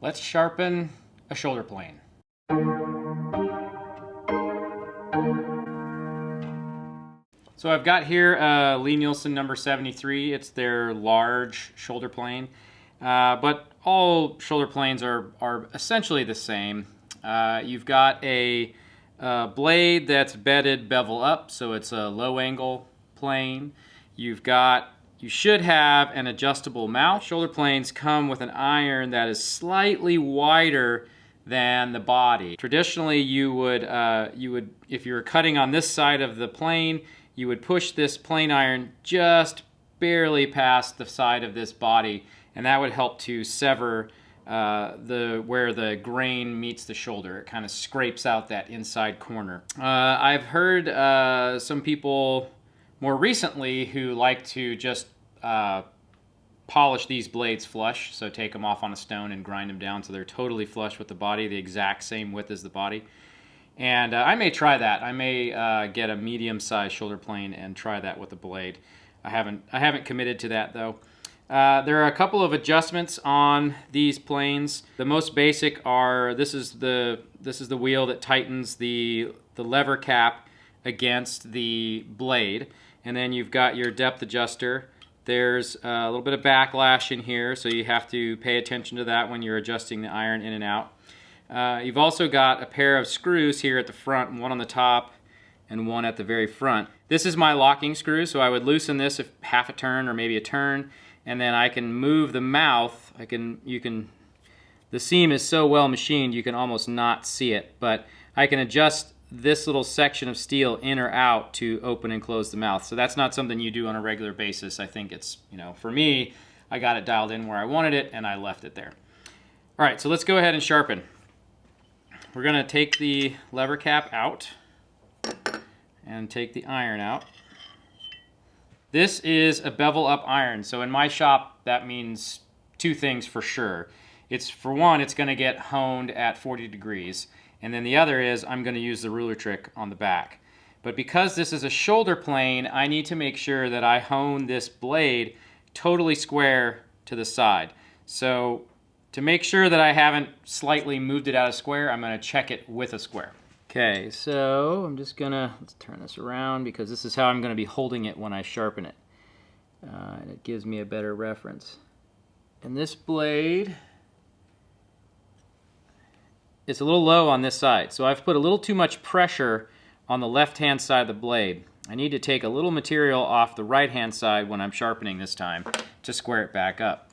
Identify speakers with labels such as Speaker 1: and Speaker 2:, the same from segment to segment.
Speaker 1: Let's sharpen a shoulder plane. So I've got here Nielsen number 73. It's their large shoulder plane, but all shoulder planes are essentially the same. You've got a blade that's bedded bevel up, so it's a low angle plane. You should have an adjustable mouth. Shoulder planes come with an iron that is slightly wider than the body. Traditionally, you would if you were cutting on this side of the plane, you would push this plane iron just barely past the side of this body, and that would help to sever where the grain meets the shoulder. It kind of scrapes out that inside corner. I've heard some people more recently who like to just polish these blades flush, so take them off on a stone and grind them down so they're totally flush with the body, the exact same width as the body. And I may try that. I may get a medium-sized shoulder plane and try that with a blade. I haven't committed to that though. There are a couple of adjustments on these planes. The most basic are this is the wheel that tightens the lever cap against the blade, and then you've got your depth adjuster. There's a little bit of backlash in here, so you have to pay attention to that when you're adjusting the iron in and out. You've also got a pair of screws here at the front, one on the top and one at the very front. This is my locking screw, so I would loosen this if half a turn or maybe a turn, and then I can move the mouth. The seam is so well machined you can almost not see it, but I can adjust this little section of steel in or out to open and close the mouth. So that's not something you do on a regular basis. I think it's, for me, I got it dialed in where I wanted it and I left it there. All right, so let's go ahead and sharpen. We're going to take the lever cap out and take the iron out. This is a bevel up iron, so in my shop that means two things for sure. For one, it's going to get honed at 40 degrees, and then the other is I'm going to use the ruler trick on the back. But because this is a shoulder plane, I need to make sure that I hone this blade totally square to the side. So to make sure that I haven't slightly moved it out of square, I'm going to check it with a square. Okay, so I'm just gonna, let's turn this around because this is how I'm going to be holding it when I sharpen it. And it gives me a better reference. And this blade, it's a little low on this side, so I've put a little too much pressure on the left-hand side of the blade. I need to take a little material off the right-hand side when I'm sharpening this time to square it back up.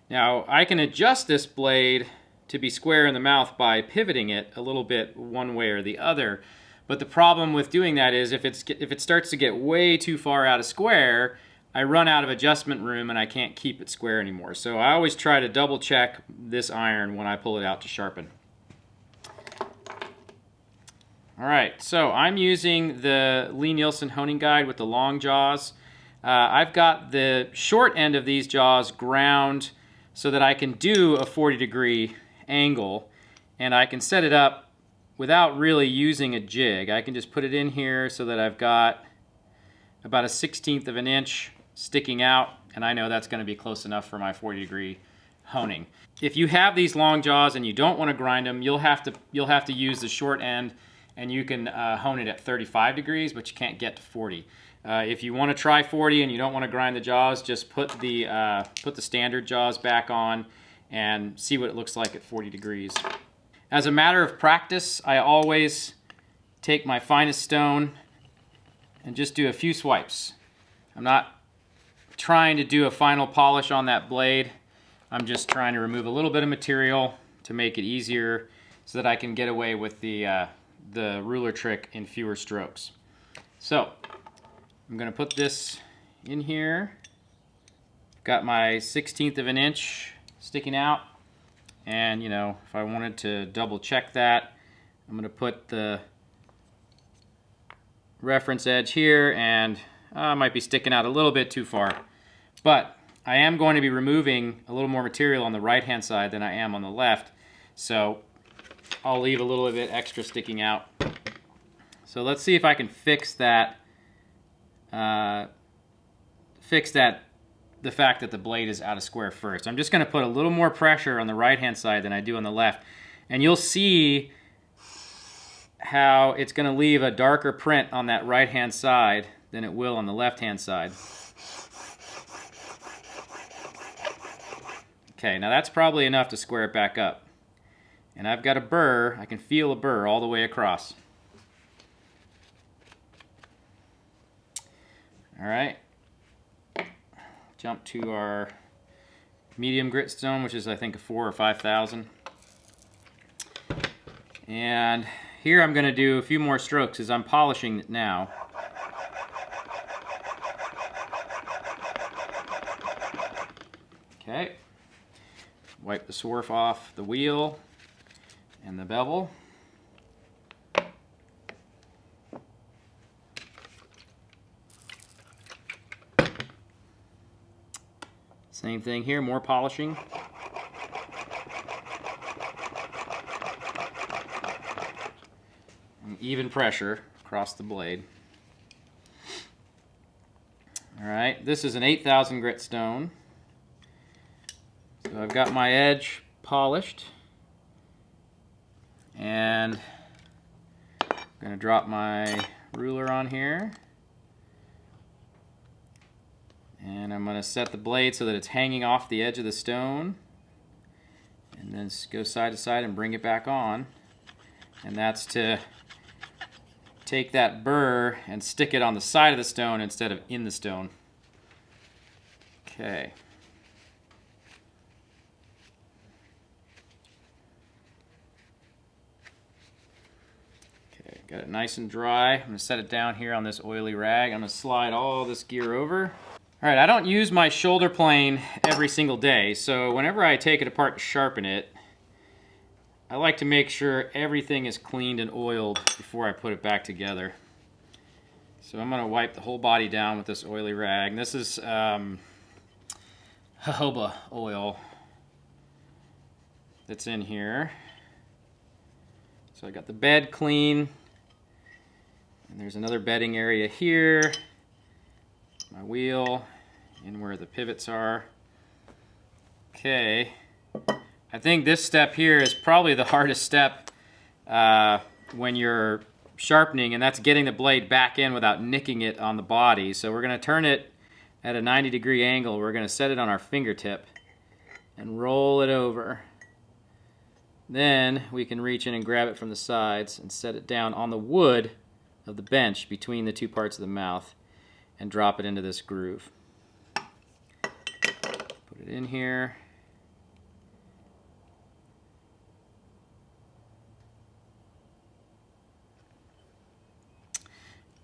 Speaker 1: Now, I can adjust this blade to be square in the mouth by pivoting it a little bit one way or the other, but the problem with doing that is if it starts to get way too far out of square, I run out of adjustment room and I can't keep it square anymore. So I always try to double check this iron when I pull it out to sharpen. All right, so I'm using the Nielsen honing guide with the long jaws. I've got the short end of these jaws ground so that I can do a 40-degree angle, and I can set it up without really using a jig. I can just put it in here so that I've got about a 1/16 of an inch sticking out, and I know that's going to be close enough for my 40-degree honing. If you have these long jaws and you don't want to grind them, you'll have to use the short end, and you can hone it at 35 degrees, but you can't get to 40. If you want to try 40 and you don't want to grind the jaws, just put the standard jaws back on and see what it looks like at 40 degrees. As a matter of practice, I always take my finest stone and just do a few swipes. I'm not trying to do a final polish on that blade. I'm just trying to remove a little bit of material to make it easier so that I can get away with the ruler trick in fewer strokes. So I'm going to put this in here. Got my 1/16 of an inch sticking out, and if I wanted to double check that, I'm going to put the reference edge here, and I might be sticking out a little bit too far, but I am going to be removing a little more material on the right hand side than I am on the left, so I'll leave a little bit extra sticking out. So let's see if I can fix that the fact that the blade is out of square first. I'm just going to put a little more pressure on the right-hand side than I do on the left. And you'll see how it's going to leave a darker print on that right-hand side than it will on the left-hand side. Okay, now that's probably enough to square it back up. And I've got a burr, I can feel a burr all the way across. All right, jump to our medium grit stone, which is I think a 4 or 5,000. And here I'm going to do a few more strokes as I'm polishing it now. Okay, wipe the swarf off the wheel and the bevel. Same thing here, more polishing. And even pressure across the blade. All right, this is an 8,000 grit stone. So I've got my edge polished. And I'm going to drop my ruler on here. And I'm going to set the blade so that it's hanging off the edge of the stone. And then go side to side and bring it back on. And that's to take that burr and stick it on the side of the stone instead of in the stone. Okay. Okay, got it nice and dry. I'm going to set it down here on this oily rag. I'm going to slide all this gear over. All right, I don't use my shoulder plane every single day, so whenever I take it apart to sharpen it, I like to make sure everything is cleaned and oiled before I put it back together. So I'm going to wipe the whole body down with this oily rag. This is jojoba oil that's in here. So I got the bed clean, and there's another bedding area here, my wheel, and where the pivots are. Okay, I think this step here is probably the hardest step when you're sharpening, and that's getting the blade back in without nicking it on the body. So we're going to turn it at a 90-degree angle. We're going to set it on our fingertip and roll it over. Then we can reach in and grab it from the sides and set it down on the wood of the bench between the two parts of the mouth and drop it into this groove. Put it in here.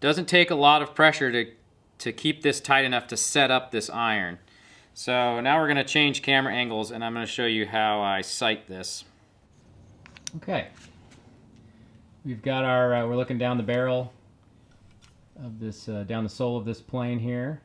Speaker 1: Doesn't take a lot of pressure to keep this tight enough to set up this iron. So now we're going to change camera angles, and I'm going to show you how I sight this. Okay, we've got our, we're looking down the barrel of this, down the sole of this plane here,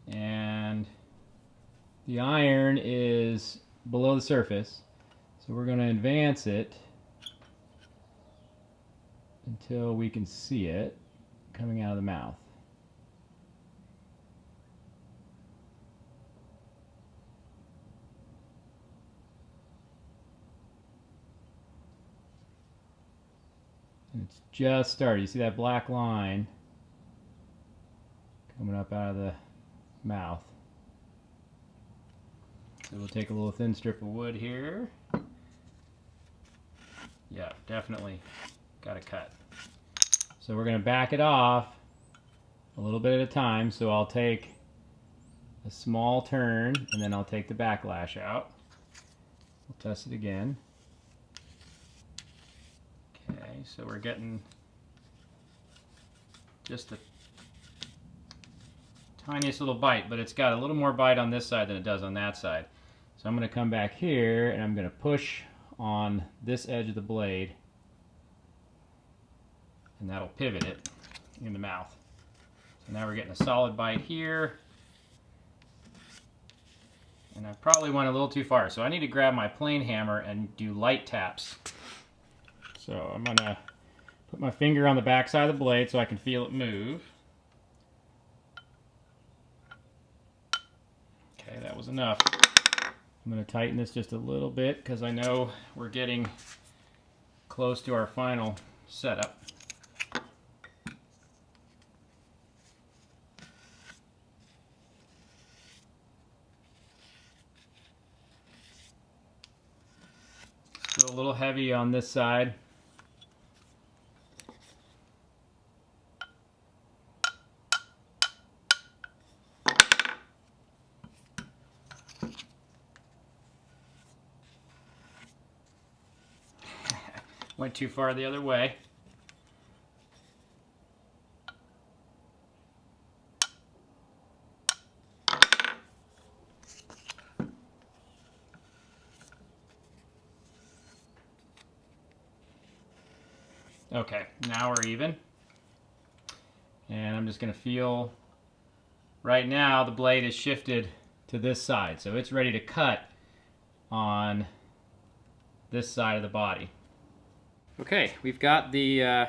Speaker 1: and the iron is below the surface, so we're going to advance it until we can see it coming out of the mouth. And it's just started. You see that black line coming up out of the mouth. So we'll take a little thin strip of wood here. Yeah, definitely got to cut. So we're going to back it off a little bit at a time. So I'll take a small turn, and then I'll take the backlash out. We'll test it again. Okay, so we're getting just the tiniest little bite, but it's got a little more bite on this side than it does on that side. So I'm going to come back here and I'm going to push on this edge of the blade, and that'll pivot it in the mouth. So now we're getting a solid bite here, and I probably went a little too far, so I need to grab my plane hammer and do light taps. So I'm going to put my finger on the back side of the blade so I can feel it move. was enough. I'm going to tighten this just a little bit because I know we're getting close to our final setup. Still a little heavy on this side. Went too far the other way. Okay, now we're even. And I'm just going to feel, right now the blade is shifted to this side, so it's ready to cut on this side of the body. Okay, we've got the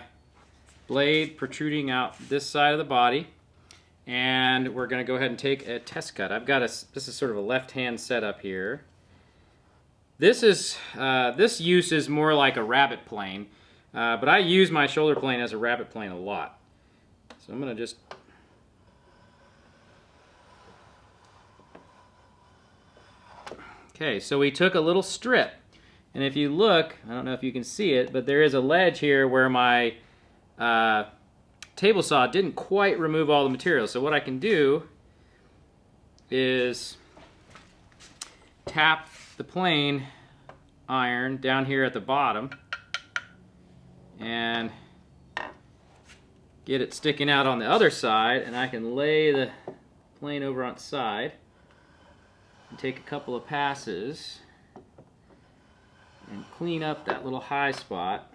Speaker 1: blade protruding out this side of the body, and we're going to go ahead and take a test cut. I've got this is sort of a left-hand setup here. This use is more like a rabbet plane, but I use my shoulder plane as a rabbet plane a lot. So I'm going to just okay, so we took a little strip, and if you look, I don't know if you can see it, but there is a ledge here where my table saw didn't quite remove all the material. So what I can do is tap the plane iron down here at the bottom and get it sticking out on the other side, and I can lay the plane over on its side and take a couple of passes and clean up that little high spot.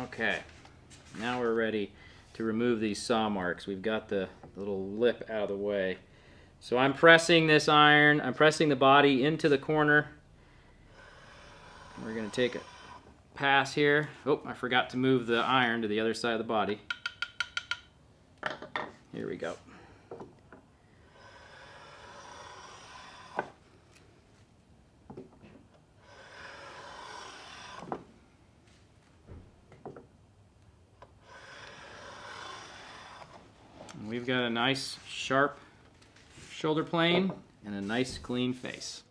Speaker 1: Okay, now we're ready to remove these saw marks. We've got the little lip out of the way. So I'm pressing this iron, I'm pressing the body into the corner. We're going to take a pass here. Oh, I forgot to move the iron to the other side of the body. Here we go. We've got a nice sharp shoulder plane and a nice clean face.